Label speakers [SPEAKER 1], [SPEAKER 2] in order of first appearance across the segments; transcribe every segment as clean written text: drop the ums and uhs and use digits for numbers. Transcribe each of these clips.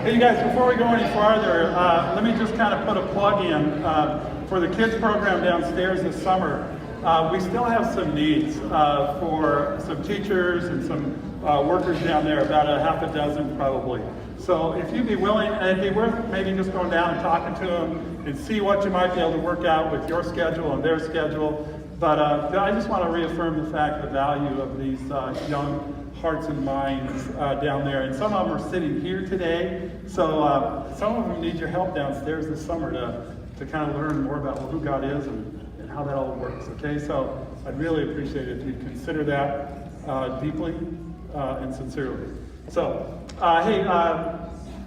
[SPEAKER 1] Hey, you guys, before we go any farther, let me just kind of put a plug in for the kids program downstairs this summer. We still have some needs for some teachers and some workers down there, about a half a dozen probably. So if you'd be willing, and it'd be worth maybe just going down and talking to them and see what you might be able to work out with your schedule and their schedule. But I just want to reaffirm the fact, the value of these young hearts and minds down there. And some of them are sitting here today. So some of them need your help downstairs this summer to kind of learn more about who God is and how that all works. Okay, so I'd really appreciate it if you'd consider that deeply and sincerely. So, hey,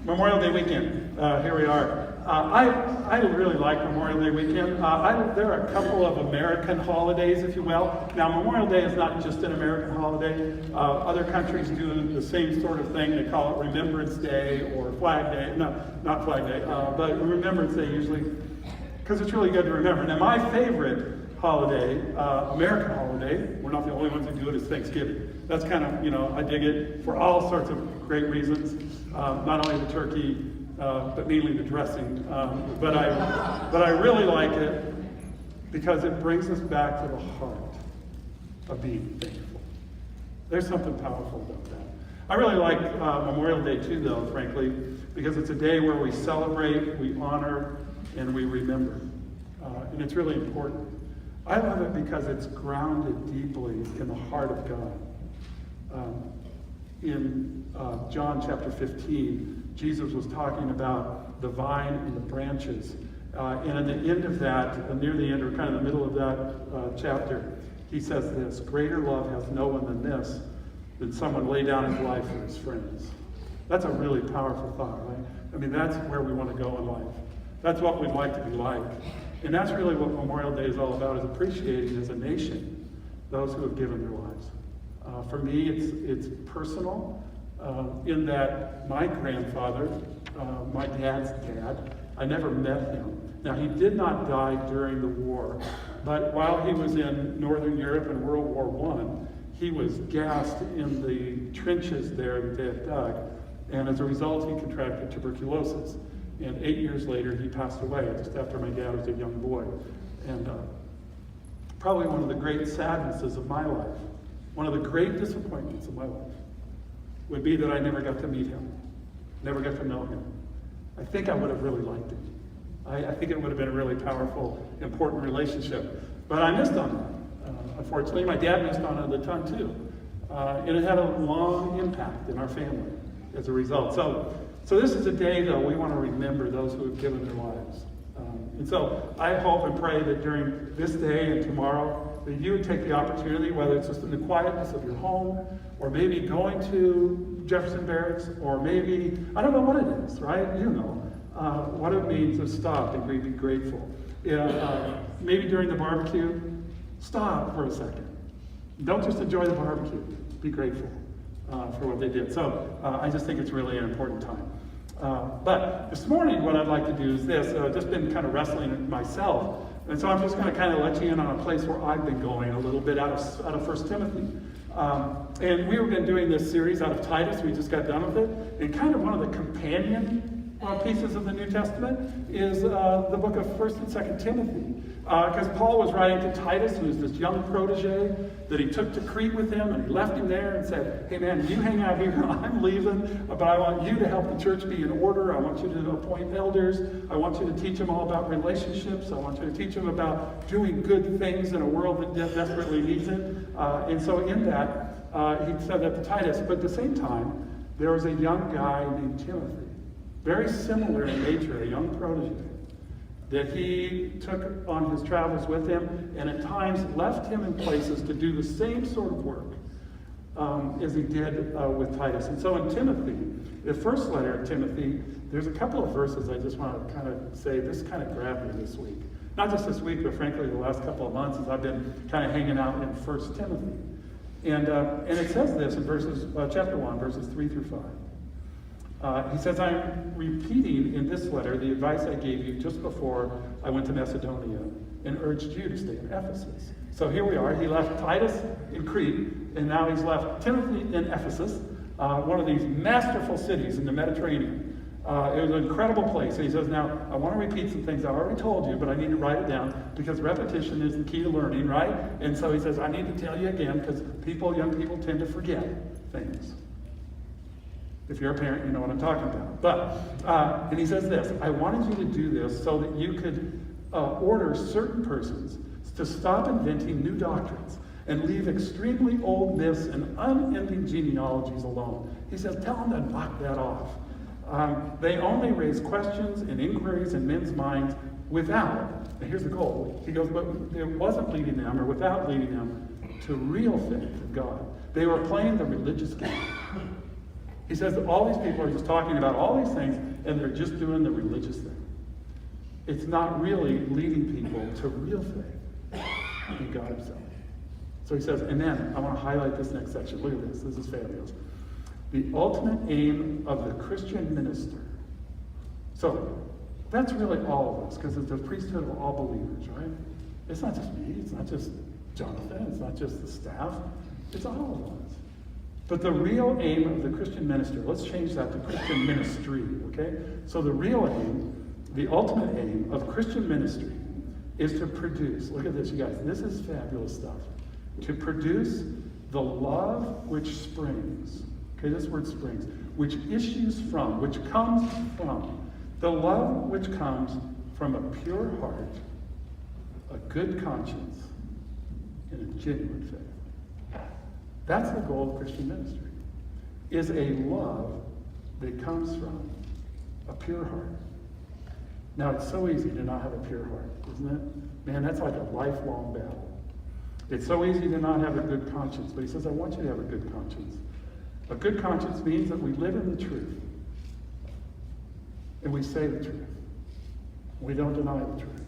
[SPEAKER 1] Memorial Day weekend, here we are. I really like Memorial Day weekend. There are a couple of American holidays, if you will. Now, Memorial Day is not just an American holiday. Other countries do the same sort of thing. They call it Remembrance Day or Flag Day. No, not Flag Day, but Remembrance Day usually, because it's really good to remember. Now, my favorite holiday, American holiday, we're not the only ones who do it, is Thanksgiving. That's kind of, I dig it for all sorts of great reasons. Not only the turkey, but mainly the dressing. But I really like it because it brings us back to the heart of being thankful. There's something powerful about that. I really like Memorial Day too, though, frankly, because it's a day where we celebrate, we honor, and we remember. And it's really important. I love it because it's grounded deeply in the heart of God. In John chapter 15, Jesus was talking about the vine and the branches. And at the end of that, near the end or kind of the middle of that chapter, he says this: greater love has no one than this, than someone lay down his life for his friends. That's a really powerful thought, right? I mean, that's where we want to go in life. That's what we'd like to be like. And that's really what Memorial Day is all about, is appreciating as a nation those who have given their lives. For me, it's personal in that my grandfather, my dad's dad, I never met him. Now, he did not die during the war, but while he was in Northern Europe in World War I, he was gassed in the trenches there that they had dug, and as a result, he contracted tuberculosis. And 8 years later, he passed away, just after my dad was a young boy. And probably one of the great sadnesses of my life, one of the great disappointments of my life, would be that I never got to meet him, never got to know him. I think I would have really liked him. I think it would have been a really powerful, important relationship. But I missed on that, unfortunately. My dad missed on it a ton too. And it had a long impact in our family as a result. So this is a day, though, we want to remember those who have given their lives. And so I hope and pray that during this day and tomorrow, that you would take the opportunity, whether it's just in the quietness of your home, or maybe going to Jefferson Barracks, or maybe, I don't know what it is, right? You know what it means to stop and be grateful. Maybe during the barbecue, stop for a second. Don't just enjoy the barbecue. Be grateful for what they did. So I just think it's really an important time. But this morning, what I'd like to do is this. I've just been kind of wrestling with myself. And so I'm just going to kind of let you in on a place where I've been going a little bit out of 1 Timothy. And we've been doing this series out of Titus. We just got done with it. And kind of one of the companion pieces of the New Testament is the book of 1 and 2 Timothy. Because Paul was writing to Titus, who was this young protege that he took to Crete with him, and he left him there and said, hey man, you hang out here, I'm leaving, but I want you to help the church be in order. I want you to appoint elders. I want you to teach them all about relationships. I want you to teach them about doing good things in a world that desperately needs it. And so in that, he said that to Titus, but at the same time, there was a young guy named Timothy, very similar in nature, a young protege, that he took on his travels with him, and at times left him in places to do the same sort of work as he did with Titus. And so in Timothy, the first letter of Timothy, there's a couple of verses I just want to kind of say, this kind of grabbed me this week. Not just this week, but frankly the last couple of months as I've been kind of hanging out in 1 Timothy. And it says this in chapter 1, verses 3 through 5. He says, I'm repeating in this letter the advice I gave you just before I went to Macedonia and urged you to stay in Ephesus. So here we are. He left Titus in Crete, and now he's left Timothy in Ephesus, one of these masterful cities in the Mediterranean. It was an incredible place. And he says, now, I want to repeat some things I already told you, but I need to write it down because repetition is the key to learning, right? And so he says, I need to tell you again because young people tend to forget things. If you're a parent, you know what I'm talking about. But, and he says this, I wanted you to do this so that you could order certain persons to stop inventing new doctrines and leave extremely old myths and unending genealogies alone. He says, tell them to knock that off. They only raise questions and inquiries in men's minds without, and here's the goal, he goes, but it wasn't leading them, or without leading them, to real faith in God. They were playing the religious game. He says that all these people are just talking about all these things, and they're just doing the religious thing. It's not really leading people to real faith in God himself. So he says, and then I want to highlight this next section. Look at this. This is fabulous. The ultimate aim of the Christian minister. So that's really all of us, because it's the priesthood of all believers, right? It's not just me. It's not just Jonathan. It's not just the staff. It's all of us. But the real aim of the Christian minister, let's change that to Christian ministry, okay? So the real aim, the ultimate aim of Christian ministry is to produce, look at this, you guys, this is fabulous stuff. To produce the love which springs, okay, this word springs, which issues from, which comes from, the love which comes from a pure heart, a good conscience, and a genuine faith. That's the goal of Christian ministry, is a love that comes from a pure heart. Now, it's so easy to not have a pure heart, isn't it? Man, that's like a lifelong battle. It's so easy to not have a good conscience, but he says, I want you to have a good conscience. A good conscience means that we live in the truth. And we say the truth. We don't deny the truth.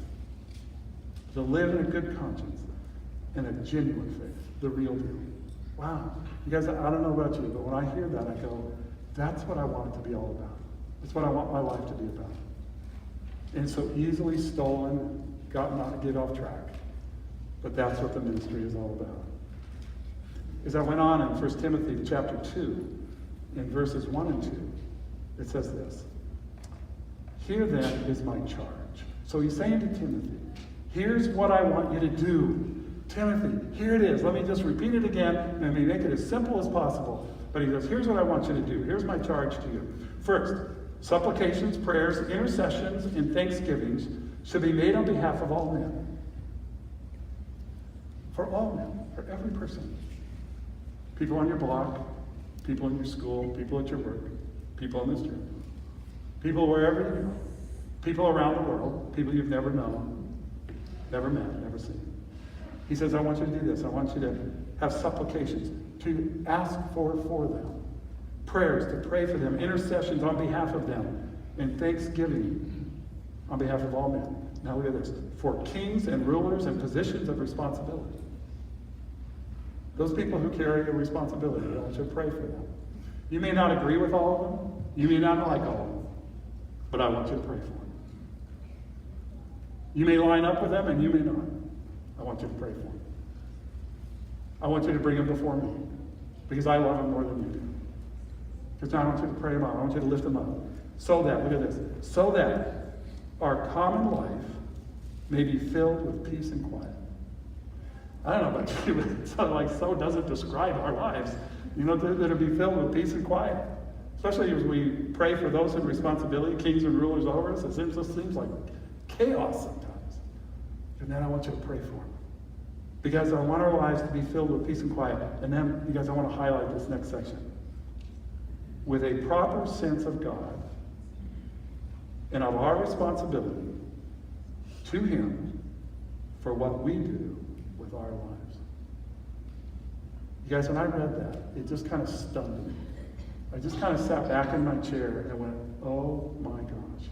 [SPEAKER 1] To live in a good conscience and a genuine faith, the real deal. Wow. You guys, I don't know about you, but when I hear that, I go, that's what I want it to be all about. That's what I want my life to be about. And so easily stolen, get off track. But that's what the ministry is all about. As I went on in 1 Timothy chapter 2, in verses 1 and 2, it says this. Here then is my charge. So he's saying to Timothy, here's what I want you to do. Timothy, here it is. Let me just repeat it again, and let me make it as simple as possible. But he goes, here's what I want you to do. Here's my charge to you. First, supplications, prayers, intercessions, and thanksgivings should be made on behalf of all men. For all men, for every person. People on your block, people in your school, people at your work, people in this church, people wherever you go, people around the world, people you've never known, never met, never seen. He says, I want you to do this. I want you to have supplications, to ask for them, prayers, to pray for them, intercessions on behalf of them, and thanksgiving on behalf of all men. Now look at this. For kings and rulers and positions of responsibility. Those people who carry a responsibility, I want you to pray for them. You may not agree with all of them. You may not like all of them. But I want you to pray for them. You may line up with them and you may not. I want you to pray for them. I want you to bring them before me. Because I love them more than you do. Because I want you to pray them out. I want you to lift them up. So that, look at this, so that our common life may be filled with peace and quiet. I don't know about you, but so doesn't describe our lives. You know, that it'll be filled with peace and quiet. Especially as we pray for those in responsibility, kings and rulers over us. It just seems like chaos sometimes. And then I want you to pray for them. Because I want our lives to be filled with peace and quiet. And then, you guys, I want to highlight this next section. With a proper sense of God and of our responsibility to Him for what we do with our lives. You guys, when I read that, it just kind of stunned me. I just kind of sat back in my chair and went, oh my gosh.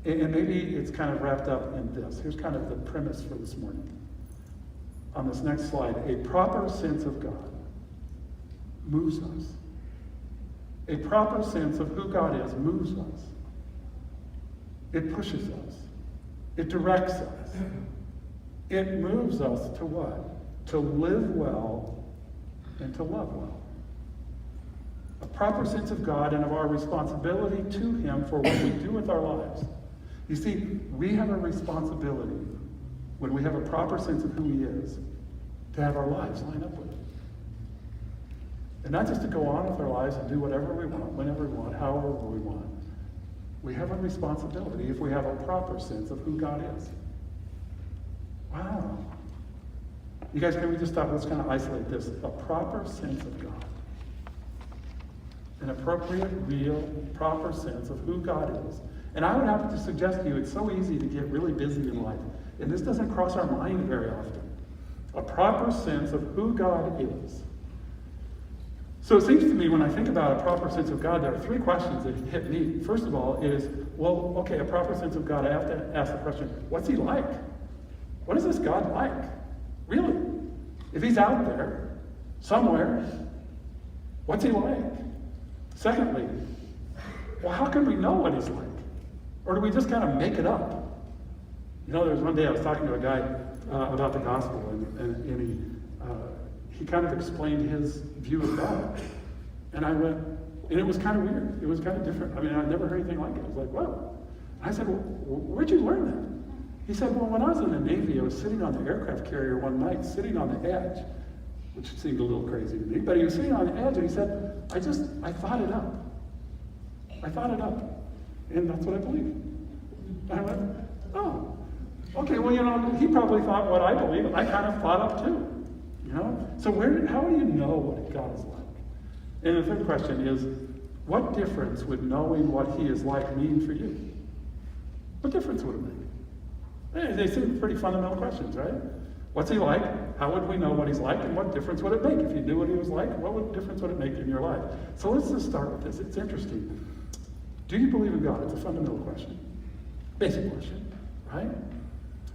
[SPEAKER 1] And maybe it's kind of wrapped up in this. Here's kind of the premise for this morning. On this next slide, a proper sense of God moves us. A proper sense of who God is moves us. It pushes us. It directs us. It moves us to what? To live well and to love well. A proper sense of God and of our responsibility to him for what we do with our lives. You see, we have a responsibility when we have a proper sense of who he is to have our lives line up with him. And not just to go on with our lives and do whatever we want, whenever we want, however we want. We have a responsibility if we have a proper sense of who God is. Wow. You guys, can we just stop? Let's kind of isolate this. A proper sense of God. An appropriate, real, proper sense of who God is. And I would have to suggest to you, it's so easy to get really busy in life. And this doesn't cross our mind very often. A proper sense of who God is. So it seems to me when I think about a proper sense of God, there are three questions that hit me. First of all is, well, okay, a proper sense of God, I have to ask the question, what's he like? What is this God like? Really? If he's out there, somewhere, what's he like? Secondly, well, how can we know what he's like? Or do we just kind of make it up? You know, there was one day I was talking to a guy about the gospel, and he kind of explained his view of God. And I went, and it was kind of weird. It was kind of different. I mean, I'd never heard anything like it. I was like, whoa. I said, well, where'd you learn that? He said, well, when I was in the Navy, I was sitting on the aircraft carrier one night, sitting on the edge, which seemed a little crazy to me, but he was sitting on the edge, and he said, I thought it up. I thought it up. And that's what I believe. And I went, oh, okay, well, you know, he probably thought what I believe. I kind of thought up too. You know? So how do you know what God is like? And the third question is, what difference would knowing what he is like mean for you? What difference would it make? They seem pretty fundamental questions, right? What's he like? How would we know what he's like? And what difference would it make? If you knew what he was like, what difference would it make in your life? So let's just start with this. It's interesting. Do you believe in God? It's a fundamental question. Basic question, right?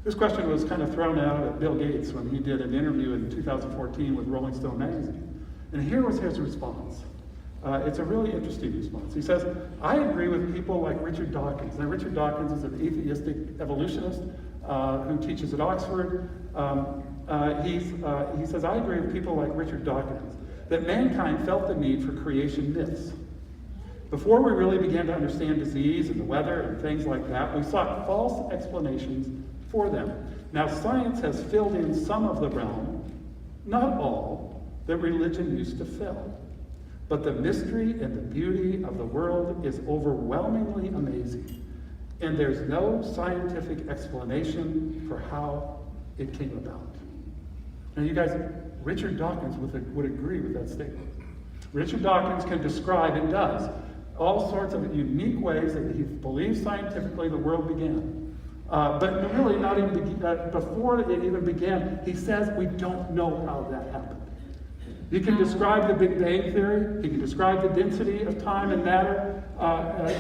[SPEAKER 1] This question was kind of thrown out at Bill Gates when he did an interview in 2014 with Rolling Stone magazine. And here was his response. It's a really interesting response. He says, I agree with people like Richard Dawkins. Now, Richard Dawkins is an atheistic evolutionist who teaches at Oxford. He says, I agree with people like Richard Dawkins that mankind felt the need for creation myths. Before we really began to understand disease and the weather and things like that, we sought false explanations for them. Now, science has filled in some of the realm, not all, that religion used to fill. But the mystery and the beauty of the world is overwhelmingly amazing, and there's no scientific explanation for how it came about. Now, you guys, Richard Dawkins would agree with that statement. Richard Dawkins can describe, and does, all sorts of unique ways that he believes scientifically the world began. But really, not even before it even began, he says we don't know how that happened. He can describe the Big Bang Theory. He can describe the density of time and matter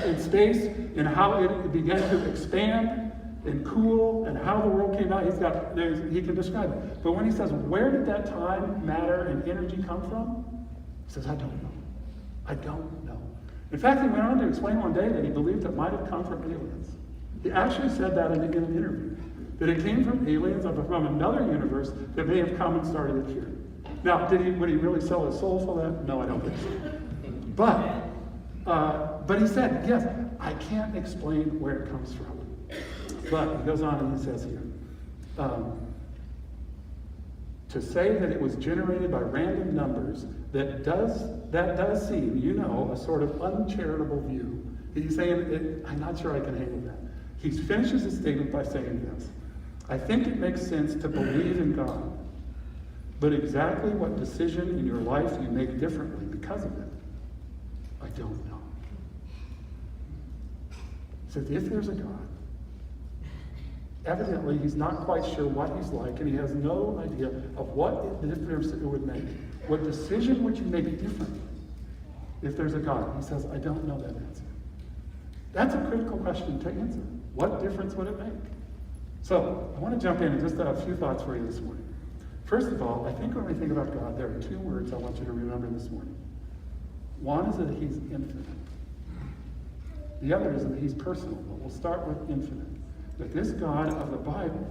[SPEAKER 1] in space and how it began to expand and cool and how the world came out. He can describe it. But when he says, where did that time, matter, and energy come from? He says, I don't know. I don't know. In fact, he went on to explain one day that he believed it might have come from aliens. He actually said that in an interview, that it came from aliens or from another universe that may have come and started it here. Now, would he really sell his soul for that? No, I don't think so. But he said, yes, I can't explain where it comes from. But he goes on and he says here, to say that it was generated by random numbers, that does seem, a sort of uncharitable view. He's saying, I'm not sure I can handle that. He finishes his statement by saying this, I think it makes sense to believe in God. But exactly what decision in your life you make differently because of it, I don't know. He says, if there's a God, evidently he's not quite sure what he's like, and he has no idea of what difference it would make. What decision would you make differently if there's a God? He says, I don't know that answer. That's a critical question to answer. What difference would it make? So, I want to jump in and just a few thoughts for you this morning. First of all, I think when we think about God, there are two words I want you to remember this morning. One is that he's infinite. The other is that he's personal, but we'll start with infinite. That this God of the Bible,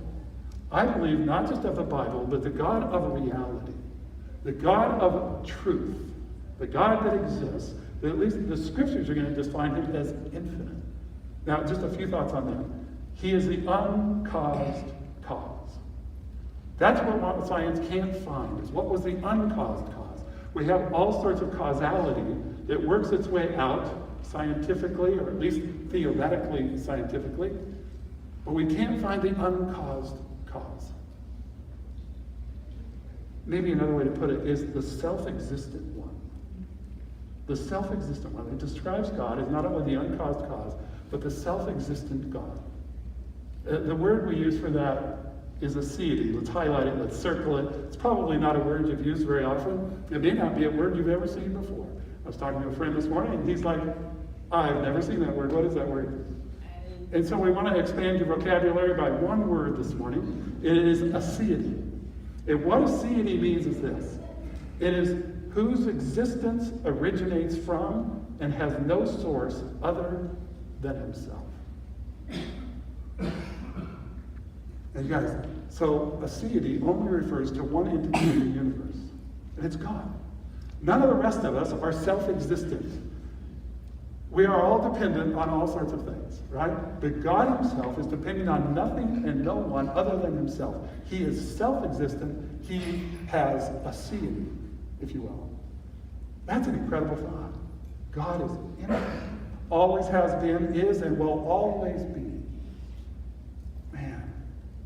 [SPEAKER 1] I believe not just of the Bible, but the God of reality, the God of truth, the God that exists, At least the scriptures are going to define him as infinite. Now, just a few thoughts on that. He is the uncaused cause. That's what science can't find, is what was the uncaused cause. We have all sorts of causality that works its way out scientifically, or at least theoretically scientifically, but we can't find the uncaused cause. Maybe another way to put it is the self-existent one. The self-existent one. It describes God as not only the uncaused cause, but the self-existent God. The word we use for that is aseity. Let's highlight it, let's circle it. It's probably not a word you've used very often. It may not be a word you've ever seen before. I was talking to a friend this morning, and he's like, I've never seen that word. What is that word? And so we want to expand your vocabulary by one word this morning. It is aseity. And what aseity means is this. It is whose existence originates from and has no source other than himself. And you guys, so aseity only refers to one entity in the universe, and it's God. None of the rest of us are self-existent. We are all dependent on all sorts of things, right? But God himself is dependent on nothing and no one other than himself. He is self-existent. He has aseity, if you will. That's an incredible thought. God is infinite. Always has been, is, and will always be. Man,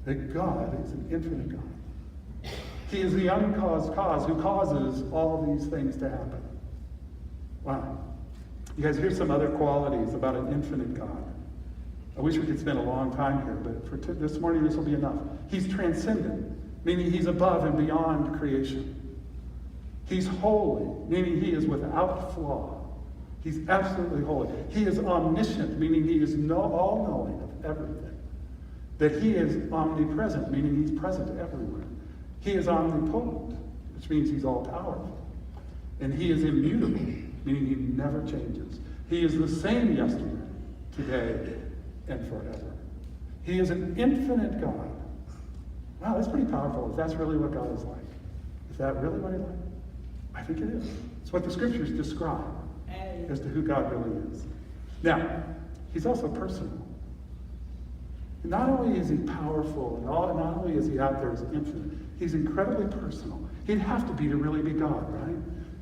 [SPEAKER 1] that God is an infinite God. He is the uncaused cause who causes all these things to happen. Wow. You guys, here's some other qualities about an infinite God. I wish we could spend a long time here, but for this morning, this will be enough. He's transcendent, meaning he's above and beyond creation. He's holy, meaning he is without flaw. He's absolutely holy. He is omniscient, meaning he is all-knowing of everything. That he is omnipresent, meaning he's present everywhere. He is omnipotent, which means he's all-powerful. And he is immutable, meaning he never changes. He is the same yesterday, today, and forever. He is an infinite God. Wow, that's pretty powerful if that's really what God is like. Is that really what he's like? I think it is. It's what the scriptures describe as to who God really is. Now, he's also personal. Not only is he powerful, and not only is he out there as infinite, he's incredibly personal. He'd have to be to really be God, right?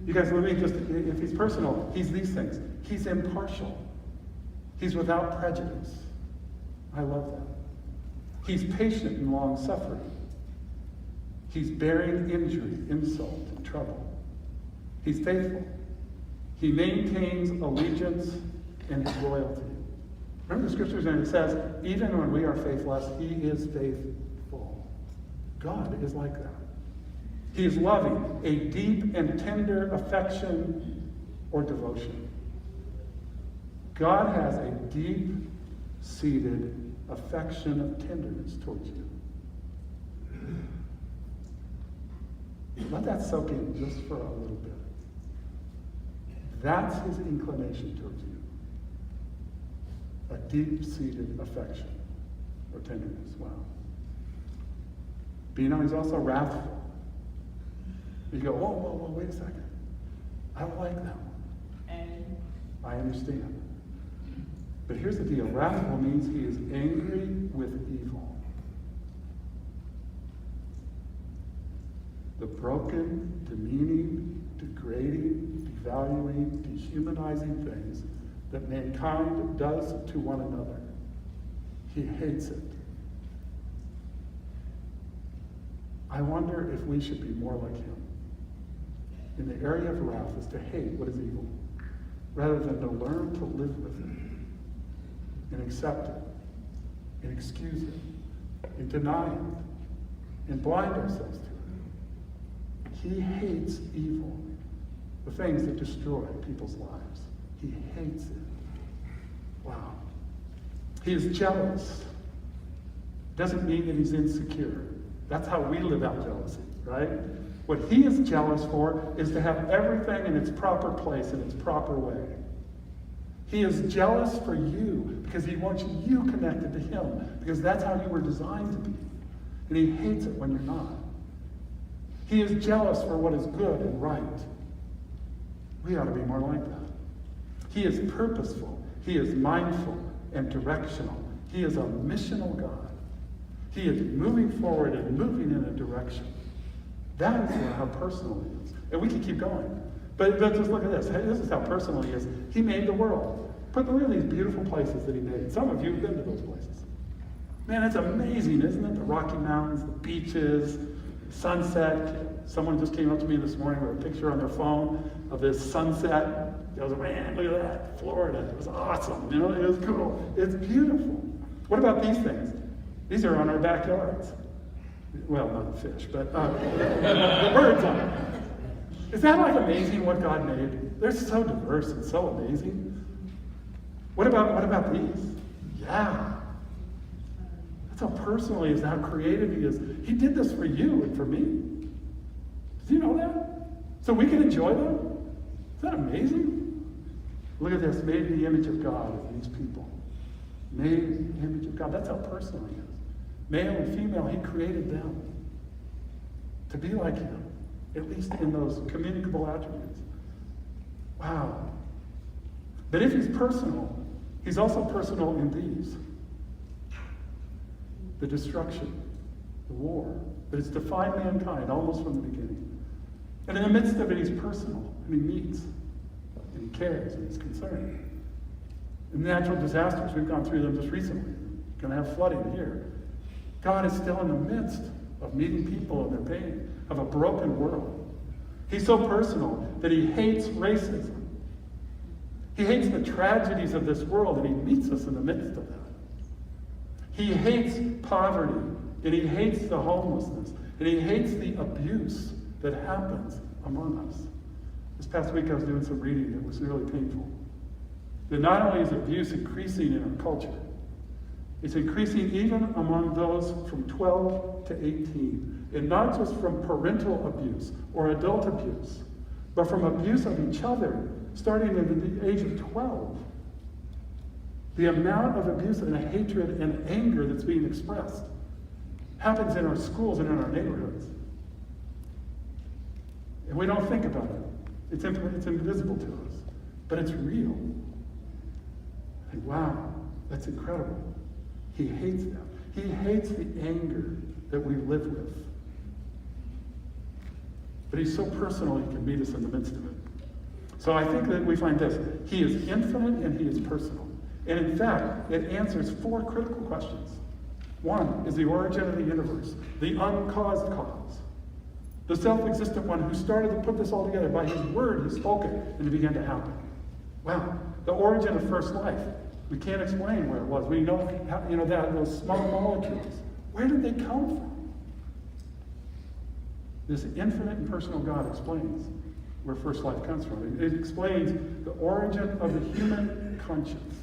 [SPEAKER 1] You guys, let me just, if he's personal, he's these things. He's impartial. He's without prejudice. I love that. He's patient and long-suffering. He's bearing injury, insult, and trouble. He's faithful. He maintains allegiance and his loyalty. Remember the scriptures, and it says, even when we are faithless, he is faithful. God is like that. He is loving, a deep and tender affection or devotion. God has a deep-seated affection of tenderness towards you. Let that soak in just for a little bit. That's his inclination towards you. A deep-seated affection or tenderness. Wow. But you know, he's also wrathful. You go, whoa, wait a second. I don't like that one. I understand. But here's the deal. Wrathful means he is angry with evil. The broken, demeaning, degrading, devaluing, dehumanizing things that mankind does to one another. He hates it. I wonder if we should be more like him. In the area of wrath is to hate what is evil, rather than to learn to live with it, and accept it, and excuse it, and deny it, and blind ourselves to it. He hates evil, the things that destroy people's lives. He hates it. Wow. He is jealous. Doesn't mean that he's insecure. That's how we live out jealousy, right? What he is jealous for is to have everything in its proper place, in its proper way. He is jealous for you because he wants you connected to him, because that's how you were designed to be. And he hates it when you're not. He is jealous for what is good and right. We ought to be more like that. He is purposeful. He is mindful and directional. He is a missional God. He is moving forward and moving in a direction. That is how personal he is. And we can keep going. But just look at this. This is how personal he is. He made the world. Look at these beautiful places that he made. Some of you have been to those places. Man, it's amazing, isn't it? The Rocky Mountains, the beaches, sunset. Someone just came up to me this morning with a picture on their phone of this sunset. I was like, man, look at that. Florida. It was awesome. You know, it was cool. It's beautiful. What about these things? These are on our backyards. Well, not the fish, but the birds on it. Is that like amazing what God made? They're so diverse and so amazing. What about these? Yeah. That's how personal he is, how creative he is. He did this for you and for me. Did you know that? So we can enjoy them? Is that amazing? Look at this. Made in the image of God of these people. Made in the image of God. That's how personal he is. Male and female, he created them to be like him, at least in those communicable attributes. Wow. But if he's personal, he's also personal in these. The destruction, the war, that has defined mankind almost from the beginning. And in the midst of it, he's personal, and he meets, and he cares, and he's concerned. In natural disasters, we've gone through them just recently. We're going to have flooding here. God is still in the midst of meeting people in their pain, of a broken world. He's so personal that he hates racism. He hates the tragedies of this world, and he meets us in the midst of that. He hates poverty, and he hates the homelessness, and he hates the abuse that happens among us. This past week I was doing some reading that was really painful. That not only is abuse increasing in our culture, it's increasing even among those from 12 to 18. And not just from parental abuse or adult abuse, but from abuse of each other, starting at the age of 12. The amount of abuse and hatred and anger that's being expressed happens in our schools and in our neighborhoods. And we don't think about it. It's invisible to us, but it's real. And wow, that's incredible. He hates them. He hates the anger that we live with. But he's so personal, he can meet us in the midst of it. So I think that we find this. He is infinite and he is personal. And in fact, it answers 4 critical questions. One is the origin of the universe, the uncaused cause. The self-existent one who started to put this all together. By his word, he spoke it, and it began to happen. Wow. The origin of first life. We can't explain where it was. We know, that those small molecules. Where did they come from? This infinite and personal God explains where first life comes from. It explains the origin of the human conscience.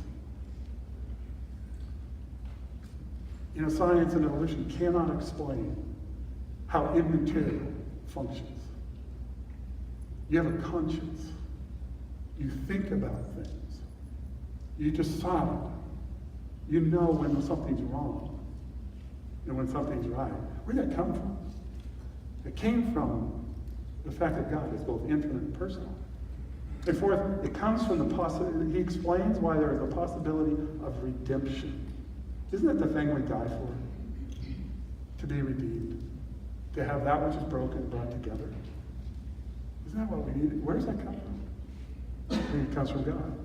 [SPEAKER 1] Science and evolution cannot explain how immaterial functions. You have a conscience. You think about things. You decide. You know when something's wrong and when something's right. Where did that come from? It came from the fact that God is both infinite and personal. And fourth, it comes from the possibility, he explains why there is a possibility of redemption. Isn't that the thing we die for? To be redeemed. To have that which is broken brought together. Isn't that what we need? Where does that come from? I think it comes from God.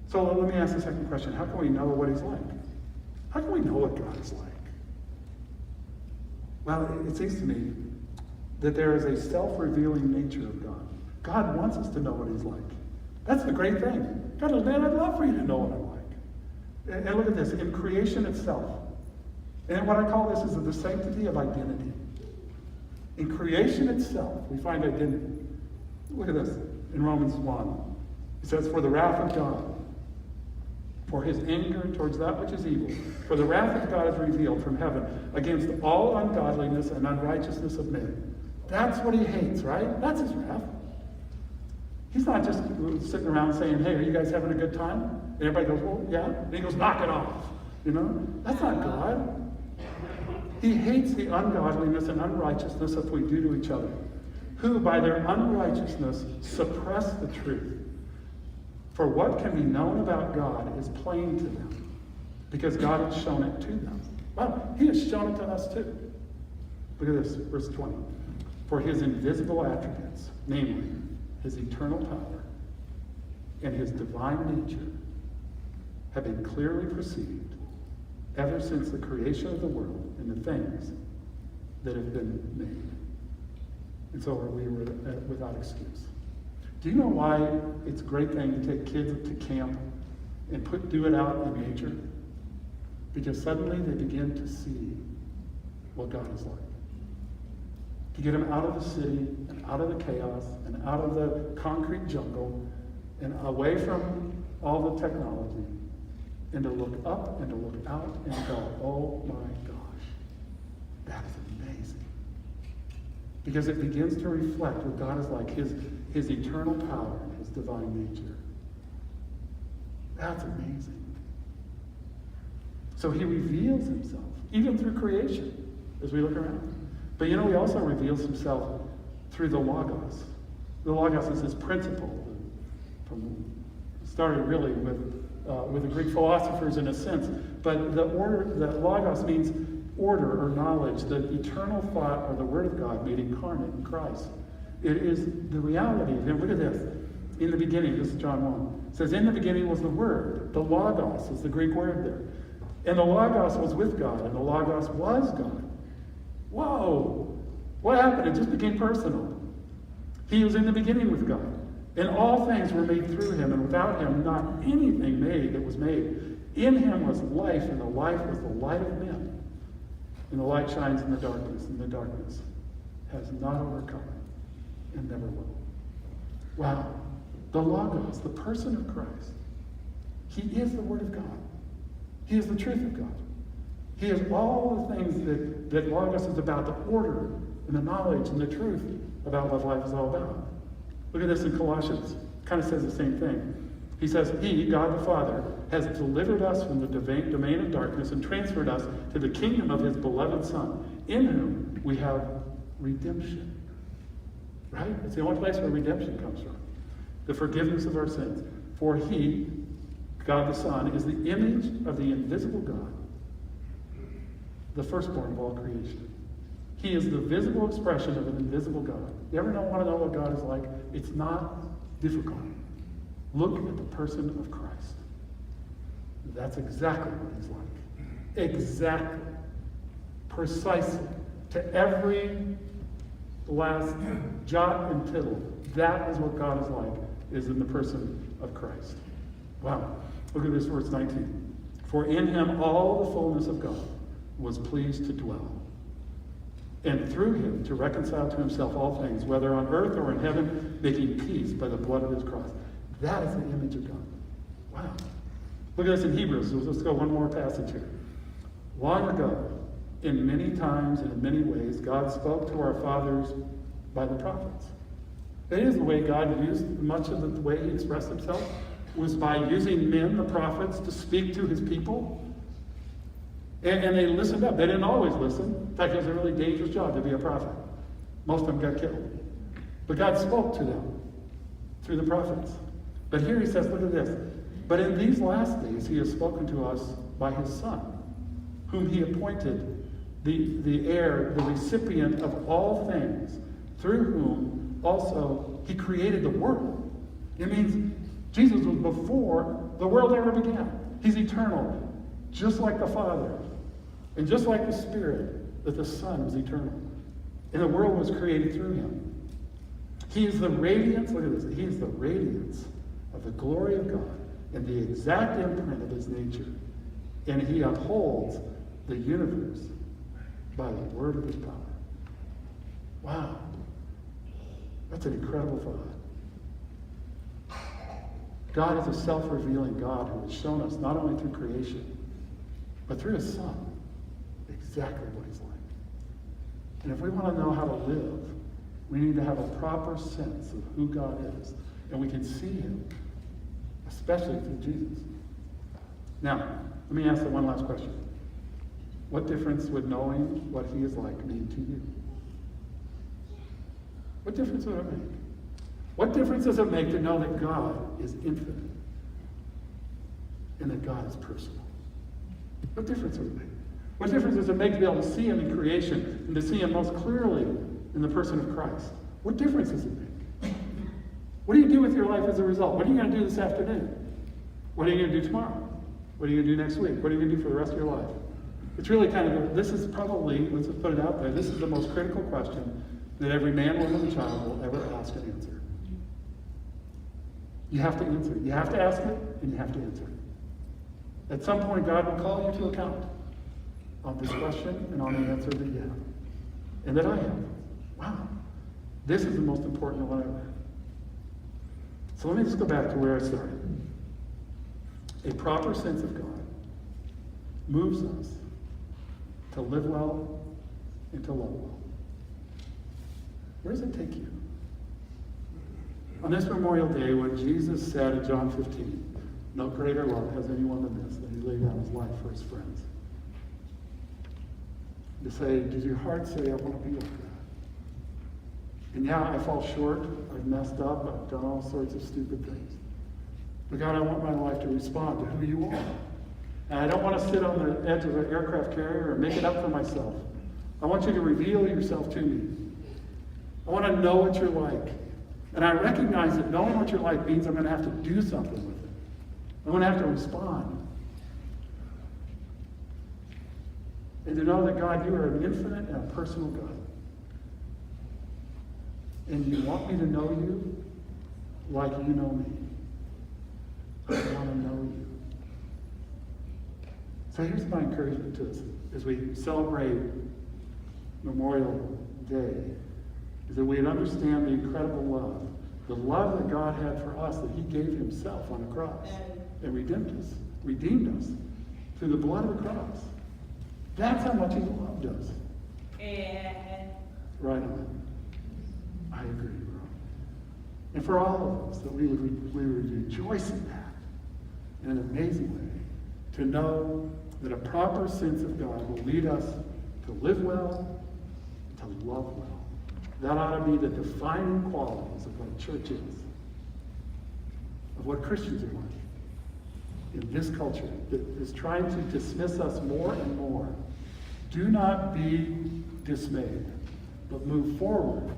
[SPEAKER 1] So let me ask the second question. How can we know what he's like? How can we know what God is like? Well, it seems to me that there is a self-revealing nature of God. God wants us to know what he's like. That's the great thing. God goes, man, I'd love for you to know what I'm like. And look at this, in creation itself. And what I call this is the sanctity of identity. In creation itself, we find identity. Look at this, in Romans 1. It says, for the wrath of God, for his anger towards that which is evil, for the wrath of God is revealed from heaven against all ungodliness and unrighteousness of men. That's what he hates, right? That's his wrath. He's not just sitting around saying, hey, are you guys having a good time? And everybody goes, well, yeah. And he goes, knock it off. That's not God. He hates the ungodliness and unrighteousness that we do to each other, who by their unrighteousness suppress the truth. For what can be known about God is plain to them, because God has shown it to them. Well, he has shown it to us too. Look at this, verse 20. For his invisible attributes, namely his eternal power and his divine nature, have been clearly perceived ever since the creation of the world and the things that have been made. And so we were without excuse. Do you know why it's a great thing to take kids to camp and do it out in nature? Because suddenly they begin to see what God is like. To get them out of the city and out of the chaos and out of the concrete jungle and away from all the technology, and to look up and to look out and go, oh my gosh, that is amazing. Because it begins to reflect what God is like, his eternal power and his divine nature. That's amazing. So he reveals himself, even through creation, as we look around. But he also reveals himself through the Logos. The Logos is his principle. Started really with the Greek philosophers in a sense. But the Logos means order or knowledge, the eternal thought or the Word of God made incarnate in Christ. It is the reality of him. Look at this. In the beginning, this is John 1. It says, in the beginning was the Word. The Logos is the Greek word there. And the Logos was with God, and the Logos was God. Whoa! What happened? It just became personal. He was in the beginning with God. And all things were made through him, and without him not anything made that was made. In him was life, and the life was the light of men. And the light shines in the darkness, and the darkness has not overcome it, and never will. Wow. The Logos, the person of Christ. He is the Word of God. He is the truth of God. He is all the things that Logos is about, the order and the knowledge and the truth about what life is all about. Look at this in Colossians. It kind of says the same thing. He says, he, God the Father, has delivered us from the domain of darkness and transferred us to the kingdom of his beloved Son, in whom we have redemption. Right? It's the only place where redemption comes from. The forgiveness of our sins. For he, God the Son, is the image of the invisible God, the firstborn of all creation. He is the visible expression of an invisible God. You ever want to know what God is like? It's not difficult. Look at the person of Christ. That's exactly what he's like. Exactly. Precisely. To every last jot and tittle. That is what God is like, is in the person of Christ. Wow. Look at this, verse 19. For in him all the fullness of God was pleased to dwell, and through him to reconcile to himself all things, whether on earth or in heaven, making peace by the blood of his cross. That is the image of God. Wow. Look at this in Hebrews. Let's go one more passage here. Long ago, in many times and in many ways, God spoke to our fathers by the prophets. That is the way God used much of the way he expressed himself, was by using men, the prophets, to speak to his people. And they listened up. They didn't always listen. In fact, it was a really dangerous job to be a prophet. Most of them got killed. But God spoke to them through the prophets. But here he says, look at this. But in these last days he has spoken to us by his Son, whom he appointed the heir, the recipient of all things, through whom also he created the world. It means Jesus was before the world ever began. He's eternal, just like the Father. And just like the Spirit, that the Son was eternal. And the world was created through him. He is the radiance, look at this, he is the radiance of the glory of God and the exact imprint of his nature. And he upholds the universe by the word of his power. Wow. That's an incredible thought. God is a self-revealing God who has shown us not only through creation, but through his Son, exactly what he's like. And if we want to know how to live, we need to have a proper sense of who God is. And we can see him, especially through Jesus. Now, let me ask you one last question. What difference would knowing what he is like mean to you? What difference would it make? What difference does it make to know that God is infinite? and that God is personal. What difference does it make? What difference does it make to be able to see him in creation and to see him most clearly in the person of Christ? What difference does it make? What do you do with your life as a result? What are you going to do this afternoon? What are you going to do tomorrow? What are you going to do next week? What are you going to do for the rest of your life? It's really kind of, this is probably, let's just put it out there, this is the most critical question that every man, woman, and child will ever ask and answer. You have to answer. You have to ask it, and you have to answer it. At some point, God will call you to account on this question and on the answer that you have. And that I have. Wow. This is the most important one ever. So let me just go back to where I started. A proper sense of God moves us to live well and to love well. Where does it take you? On this Memorial Day, when Jesus said in John 15, no greater love has anyone than this, that he laid down his life for his friends. To say, does your heart say, I want to be like that? And yeah, I fall short, I've messed up, I've done all sorts of stupid things. But God, I want my life to respond to who you are. And I don't want to sit on the edge of an aircraft carrier and make it up for myself. I want you to reveal yourself to me. I want to know what you're like. And I recognize that knowing what you're like means I'm going to have to do something with it. I'm going to have to respond. And to know that, God, you are an infinite and a personal God. And you want me to know you like you know me. I want to know you. So here's my encouragement to us as we celebrate Memorial Day, is that we'd understand the incredible love, the love that God had for us, that he gave himself on the cross and redeemed us through the blood of the cross. That's how much he loved us. Right on. I agree, bro. And for all of us, that we would rejoice in that in an amazing way, to know that a proper sense of God will lead us to live well, to love well. That ought to be the defining qualities of what a church is, of what Christians are like in this culture that is trying to dismiss us more and more. Do not be dismayed, but move forward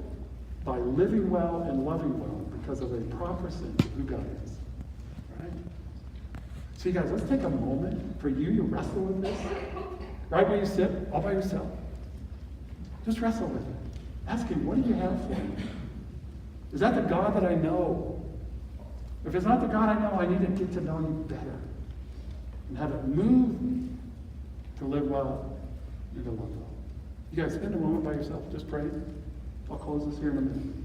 [SPEAKER 1] by living well and loving well because of a proper sense of who God is. Right? So you guys, let's take a moment for you to wrestle with this. Right where you sit, all by yourself. Just wrestle with it. Ask him, what do you have for me? Is that the God that I know? If it's not the God I know, I need to get to know you better. And have it move me to live well and to love well. You guys spend a moment by yourself, just pray. I'll close this here in a minute.